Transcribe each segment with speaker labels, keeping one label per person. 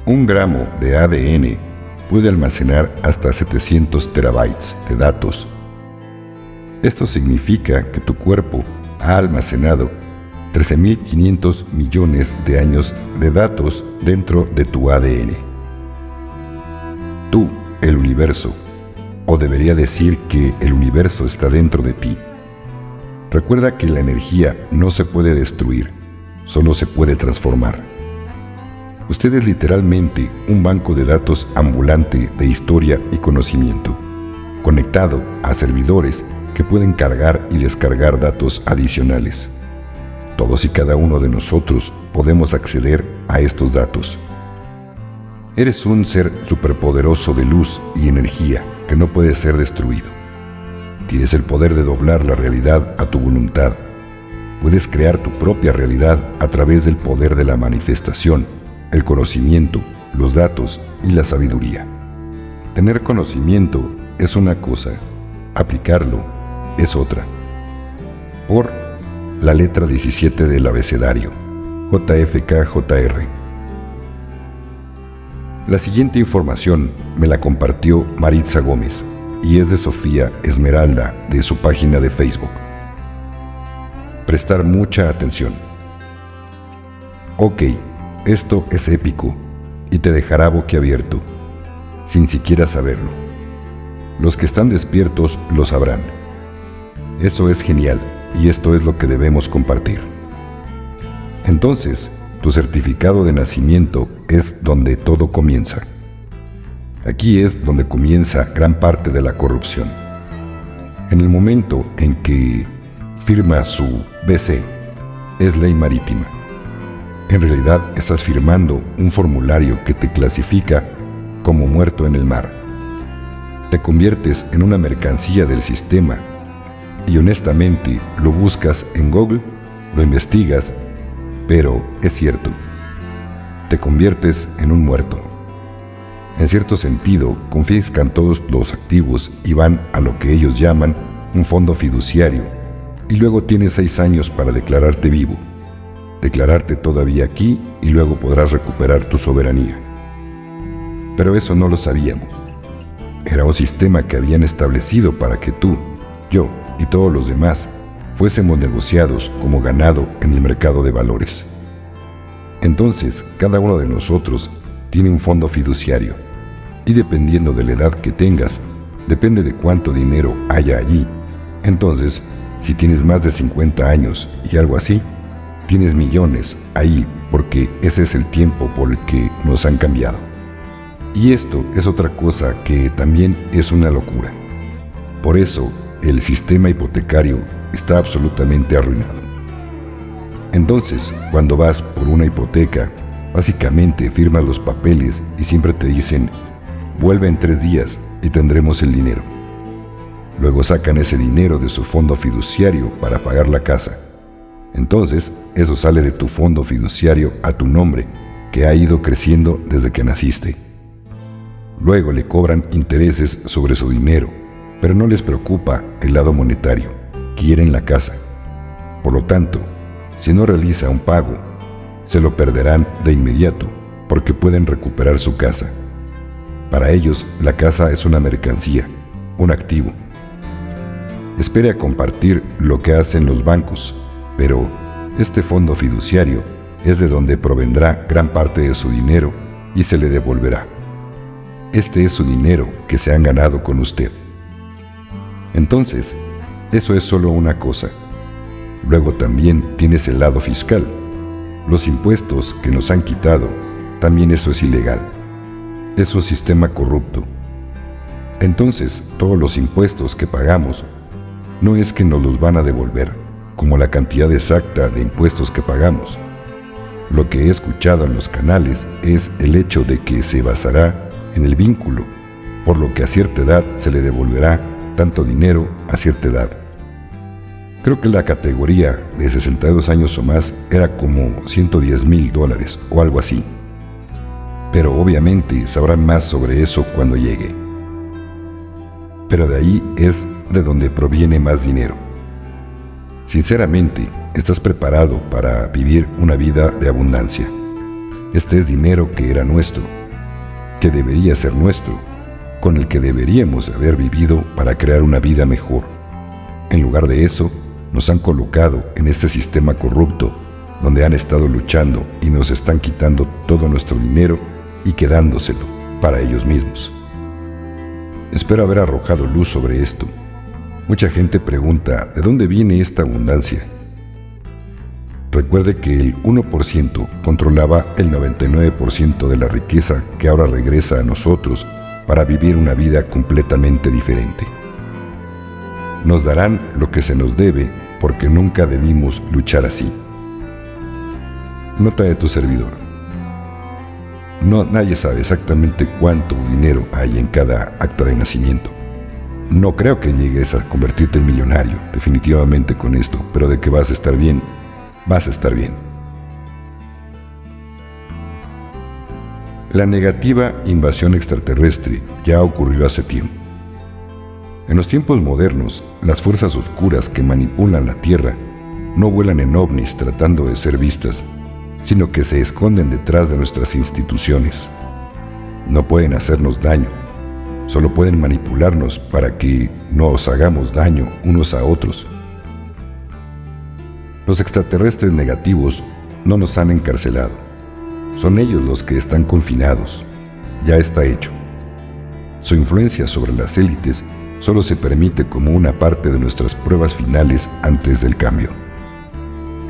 Speaker 1: Un gramo de ADN puede almacenar hasta 700 terabytes de datos. Esto significa que tu cuerpo ha almacenado 13.500 millones de años de datos dentro de tu ADN. Tú, el universo, o debería decir que el universo está dentro de ti. Recuerda que la energía no se puede destruir, solo se puede transformar. Usted es literalmente un banco de datos ambulante de historia y conocimiento, conectado a servidores que pueden cargar y descargar datos adicionales. Todos y cada uno de nosotros podemos acceder a estos datos. Eres un ser superpoderoso de luz y energía que no puede ser destruido. Tienes el poder de doblar la realidad a tu voluntad. Puedes crear tu propia realidad a través del poder de la manifestación, el conocimiento, los datos y la sabiduría. Tener conocimiento es una cosa, aplicarlo es otra. Por la letra 17 del abecedario, JFKJR. La siguiente información me la compartió Maritza Gómez y es de Sofía Esmeralda de su página de Facebook. Prestar mucha atención. Ok, esto es épico y te dejará boquiabierto, sin siquiera saberlo. Los que están despiertos lo sabrán. Eso es genial y esto es lo que debemos compartir. Entonces, tu certificado de nacimiento es donde todo comienza. Aquí es donde comienza gran parte de la corrupción. En el momento en que firma su BC, es ley marítima. En realidad estás firmando un formulario que te clasifica como muerto en el mar. Te conviertes en una mercancía del sistema y honestamente lo buscas en Google, lo investigas, pero es cierto, te conviertes en un muerto. En cierto sentido, confiscan todos los activos y van a lo que ellos llaman un fondo fiduciario, y luego tienes 6 años para declararte vivo, declararte todavía aquí y luego podrás recuperar tu soberanía. Pero eso no lo sabíamos. Era un sistema que habían establecido para que tú, yo y todos los demás fuésemos negociados como ganado en el mercado de valores. Entonces, cada uno de nosotros tiene un fondo fiduciario, y dependiendo de la edad que tengas, depende de cuánto dinero haya allí. Entonces, si tienes más de 50 años y algo así, tienes millones ahí porque ese es el tiempo por el que nos han cambiado. Y esto es otra cosa que también es una locura. Por eso, el sistema hipotecario está absolutamente arruinado. Entonces, cuando vas por una hipoteca, básicamente firmas los papeles y siempre te dicen, vuelve en 3 días y tendremos el dinero. Luego sacan ese dinero de su fondo fiduciario para pagar la casa. Entonces, eso sale de tu fondo fiduciario a tu nombre, que ha ido creciendo desde que naciste. Luego le cobran intereses sobre su dinero, pero no les preocupa el lado monetario, quieren la casa. Por lo tanto, si no realiza un pago, se lo perderán de inmediato, porque pueden recuperar su casa. Para ellos, la casa es una mercancía, un activo. Espere a compartir lo que hacen los bancos, pero este fondo fiduciario es de donde provendrá gran parte de su dinero y se le devolverá. Este es su dinero que se han ganado con usted. Entonces, eso es solo una cosa. Luego también tienes el lado fiscal. Los impuestos que nos han quitado, también eso es ilegal. Es un sistema corrupto. Entonces, todos los impuestos que pagamos, no es que nos los van a devolver, como la cantidad exacta de impuestos que pagamos. Lo que he escuchado en los canales es el hecho de que se basará en el vínculo, por lo que a cierta edad se le devolverá tanto dinero a cierta edad. Creo que la categoría de 62 años o más era como $110,000 o algo así. Pero obviamente sabrán más sobre eso cuando llegue. Pero de ahí es de donde proviene más dinero. Sinceramente, ¿estás preparado para vivir una vida de abundancia? Este es dinero que era nuestro, que debería ser nuestro, con el que deberíamos haber vivido para crear una vida mejor. En lugar de eso, nos han colocado en este sistema corrupto, donde han estado luchando y nos están quitando todo nuestro dinero y quedándoselo para ellos mismos. Espero haber arrojado luz sobre esto. Mucha gente pregunta, ¿de dónde viene esta abundancia? Recuerde que el 1% controlaba el 99% de la riqueza que ahora regresa a nosotros para vivir una vida completamente diferente. Nos darán lo que se nos debe porque nunca debimos luchar así. Nota de tu servidor. Nadie sabe exactamente cuánto dinero hay en cada acta de nacimiento. No creo que llegues a convertirte en millonario, definitivamente con esto, pero de que vas a estar bien, vas a estar bien. La negativa invasión extraterrestre ya ocurrió hace tiempo. En los tiempos modernos, las fuerzas oscuras que manipulan la Tierra no vuelan en ovnis tratando de ser vistas, sino que se esconden detrás de nuestras instituciones. No pueden hacernos daño, solo pueden manipularnos para que nos hagamos daño unos a otros. Los extraterrestres negativos no nos han encarcelado. Son ellos los que están confinados. Ya está hecho. Su influencia sobre las élites solo se permite como una parte de nuestras pruebas finales antes del cambio.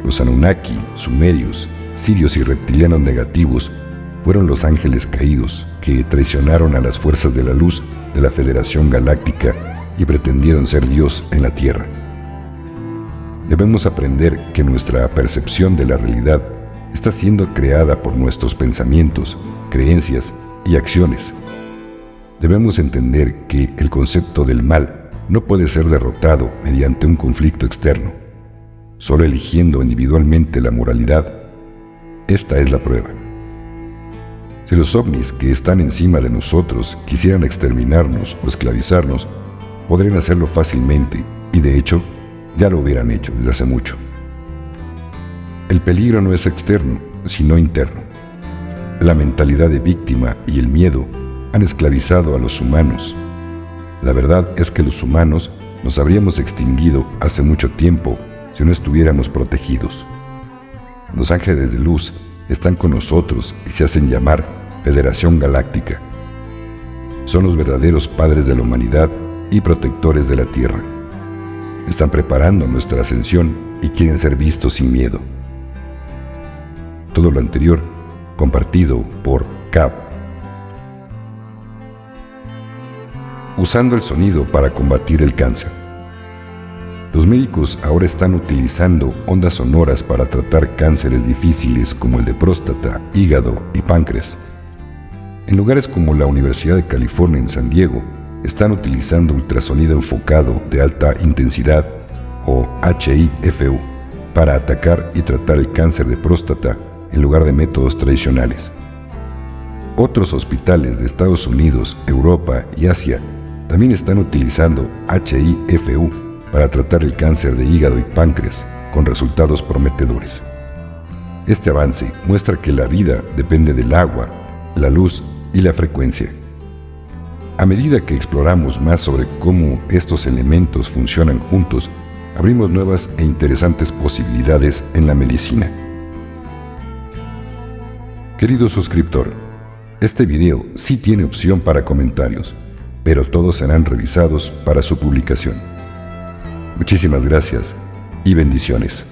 Speaker 1: Los Anunnaki, sumerios, sirios y reptilianos negativos fueron los ángeles caídos que traicionaron a las fuerzas de la luz de la Federación Galáctica y pretendieron ser Dios en la Tierra. Debemos aprender que nuestra percepción de la realidad está siendo creada por nuestros pensamientos, creencias y acciones. Debemos entender que el concepto del mal no puede ser derrotado mediante un conflicto externo, solo eligiendo individualmente la moralidad. Esta es la prueba. Si los ovnis que están encima de nosotros quisieran exterminarnos o esclavizarnos, podrían hacerlo fácilmente y de hecho ya lo hubieran hecho desde hace mucho. El peligro no es externo, sino interno. La mentalidad de víctima y el miedo han esclavizado a los humanos. La verdad es que los humanos nos habríamos extinguido hace mucho tiempo si no estuviéramos protegidos. Los ángeles de luz están con nosotros y se hacen llamar Federación Galáctica. Son los verdaderos padres de la humanidad y protectores de la Tierra. Están preparando nuestra ascensión y quieren ser vistos sin miedo. Todo lo anterior compartido por Cap. Usando el sonido para combatir el cáncer. Los médicos ahora están utilizando ondas sonoras para tratar cánceres difíciles como el de próstata, hígado y páncreas. En lugares como la Universidad de California en San Diego, están utilizando ultrasonido enfocado de alta intensidad o HIFU para atacar y tratar el cáncer de próstata en lugar de métodos tradicionales. Otros hospitales de Estados Unidos, Europa y Asia también están utilizando HIFU para tratar el cáncer de hígado y páncreas con resultados prometedores. Este avance muestra que la vida depende del agua, la luz y la frecuencia. A medida que exploramos más sobre cómo estos elementos funcionan juntos, abrimos nuevas e interesantes posibilidades en la medicina. Querido suscriptor, este video sí tiene opción para comentarios, pero todos serán revisados para su publicación. Muchísimas gracias y bendiciones.